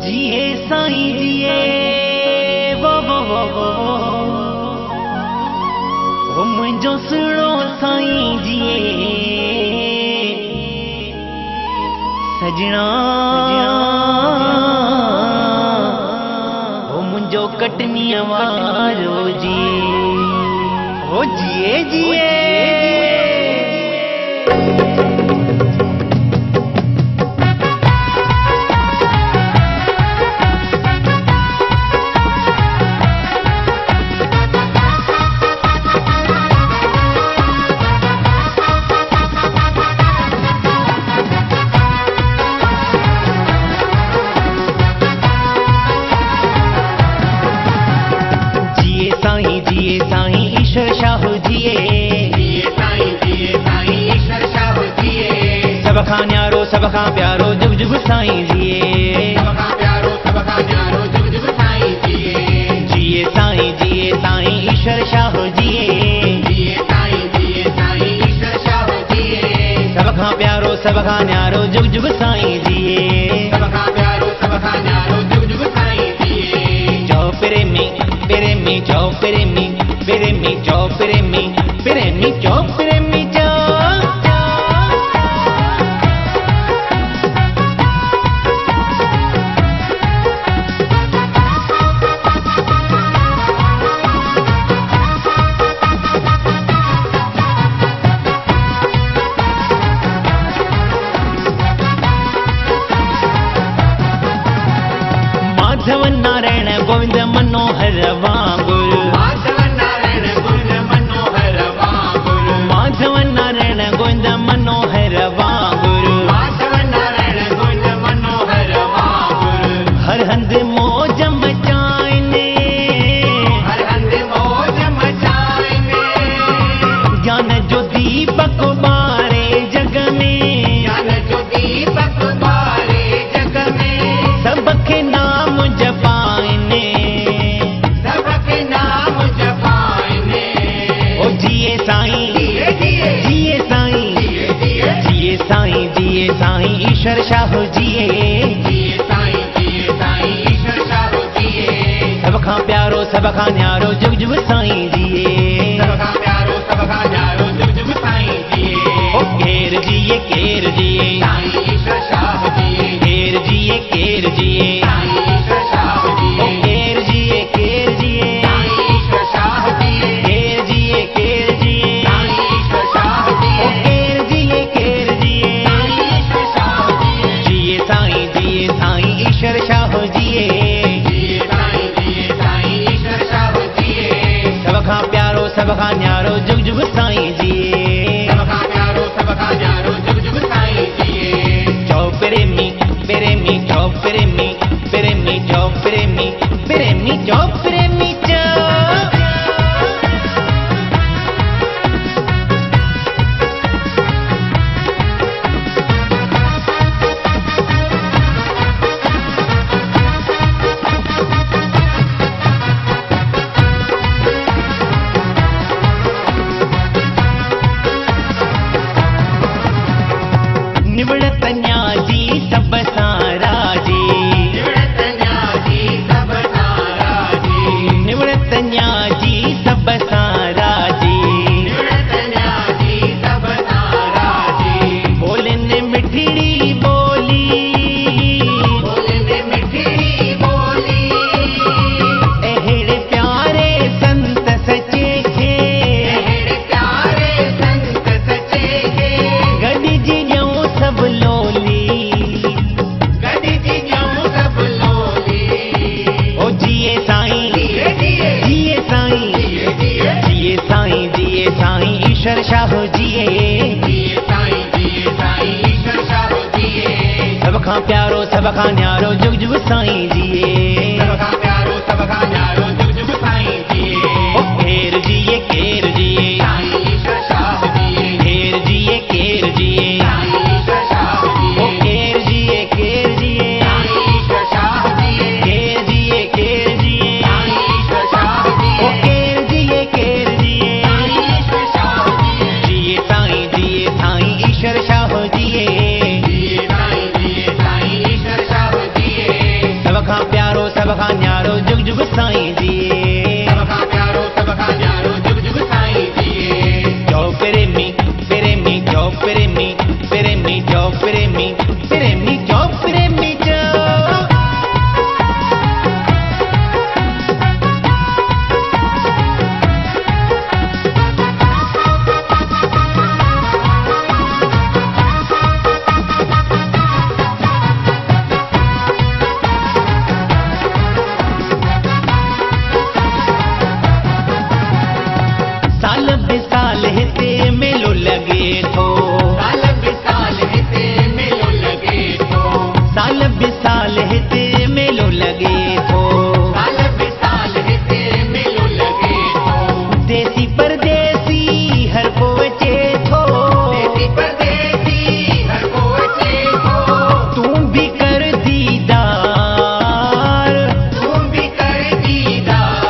जिए साईं जिए वो मुझो सुनो साईं जिए सजना वो मुझो कटनी वारो जिए वो जिए जिए जिए साईं ईश्वर शाह जिए सब खां न्यारो सब खां प्यारो जुग जुग साईं जिए जिए साईं ईश्वर शाह जिए सब खां प्यारो सब खां न्यारो जुग जुग साईं जिए जाओ प्रेमी प्रेमी जाओ प्रेमी प्रेमी जाओ प्रेमी प्रेमी जाओ प्रेमी जाओ माधव नारायण गोविंद मनोहर वांगुर माधव नारायण गोविंद मनोहर वांगुर हर हंद मौज मचाइने ज्ञान जो दीपक बारे जग में सबके नाम जपाइने ओ जिए साईं ईश्वर शाह जिए सब खां प्यारो सब खां न्यारो जुग जुग साईं जिए ओ केर जिए केर जिए केर जिए केर जिए ओ केर जिए केर जिए केर जिए केर जिए ओ केर जिए केर जिए जिए साईं ईश्वर शाह जिए सब खां प्यारो सब खां न्यारो जुग जुग साईं जिए जाओ प्रेमी प्रेमी जाओ प्रेमी प्रेमी जाओ प्रेमी प्रेमी जाओ प्रेमी जाओ निवड़त न्याजी सब सारा जी निवड़त न्याजी सब सारा जी बोलने मिठड़ी बोली एहड़े प्यारे संत सचे खे गॾिजी ॼऊं सब लोली ओ जिए साईं ईश्वर शाह जिए सब खां प्यारो सब खां न्यारो जुग जुग साईं जिए ओ केर जिए केर जिए केर जिए केर जिए ओ केर जिए केर जिए केर जिए केर जिए ओ केर जिए केर जिए जिए साईं ईश्वर शाह जिए सब जुग साईं जिए सबका प्यारो सबका न्यारो जुग जुग साईं जिए जो प्रेमी प्रेमी जो प्रेमी प्रेमी जो प्रेमी प्रेमी जो प्रेमी जो साल बिसाल हिते मेलो लगे थो साल बिसाल हिते मेलो लगे थो साल बिसाल हिते मेलो लगे थो साल बिसाल हिते मेलो लगे थो देसी परदेसी हर को अचे थो देसी परदेसी हर को अचे थो तू भी कर दीदार तुम भी कर दीदार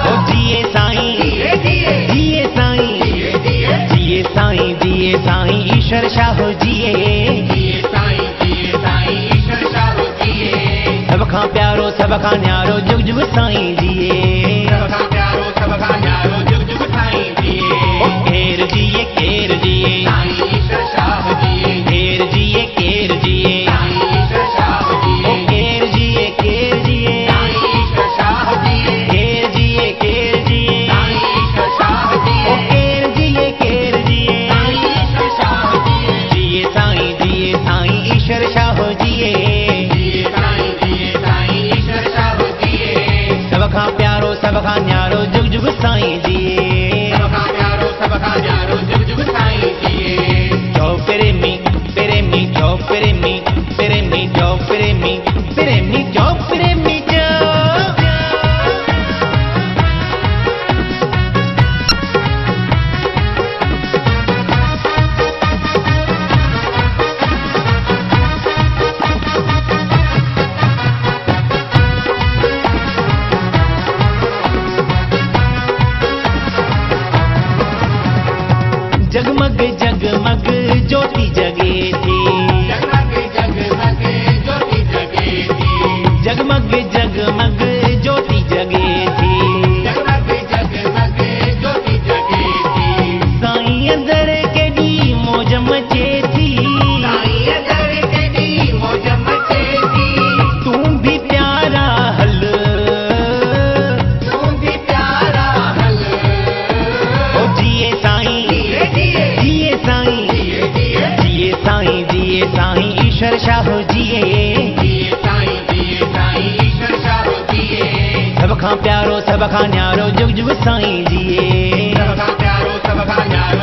ओ जिए साईं जिए जिए जिए साईं जिए जिए जिए साईं जिए साईं ईश्वर शाह जिए जिए साईं ईश्वर शाह जिए सब खां प्यारो सब खां न्यारो जुग जुग साईं जिए सबका प्यारो सबका न्यारो जुग जुग साईं जिए ओ केर जिए साईं ईश्वर शाह जिए केर जिए साईं ईश्वर शाह ओ जिए केर जिए साईं ईश्वर शाह जिए केर जिए साईं ईश्वर शाह ओ जिए केर जिए साईं ईश्वर शाह जिए जिए साईं ईश्वर शाह जिए जिए साईं ईश्वर शाह जिए सब खां प्यारो सब खां न्यारो जुग जुग साईं जिए सबका प्यारो सबका न्यारो जुग जुग साईं जिए जो प्रेमी प्रेमी जो प्रेमी प्रेमी जो प्रेमी प्रेमी जो प्रेमी जो जगमग जगमग ज्योति जगे थी जगमग जगमग ज्योति जगे थी जगमग जगमग ज्योति जगे थी जगमग जगमग ज्योति जगे थी साईं अंदर केॾी मौज मचे थी साईं दर केॾी मौज मचे थी तू भी प्यारा हल तूं भी प्यारा हल ओ जिए साईं जिए जिए जिए साईं जिए जिए जिए साईं ईश्वर शाह जिए जिए साईं ईश्वर शाह जिए सब खां प्यारो सब खां न्यारो जुग जुग साईं जिए सबका प्यारो सबका न्यारो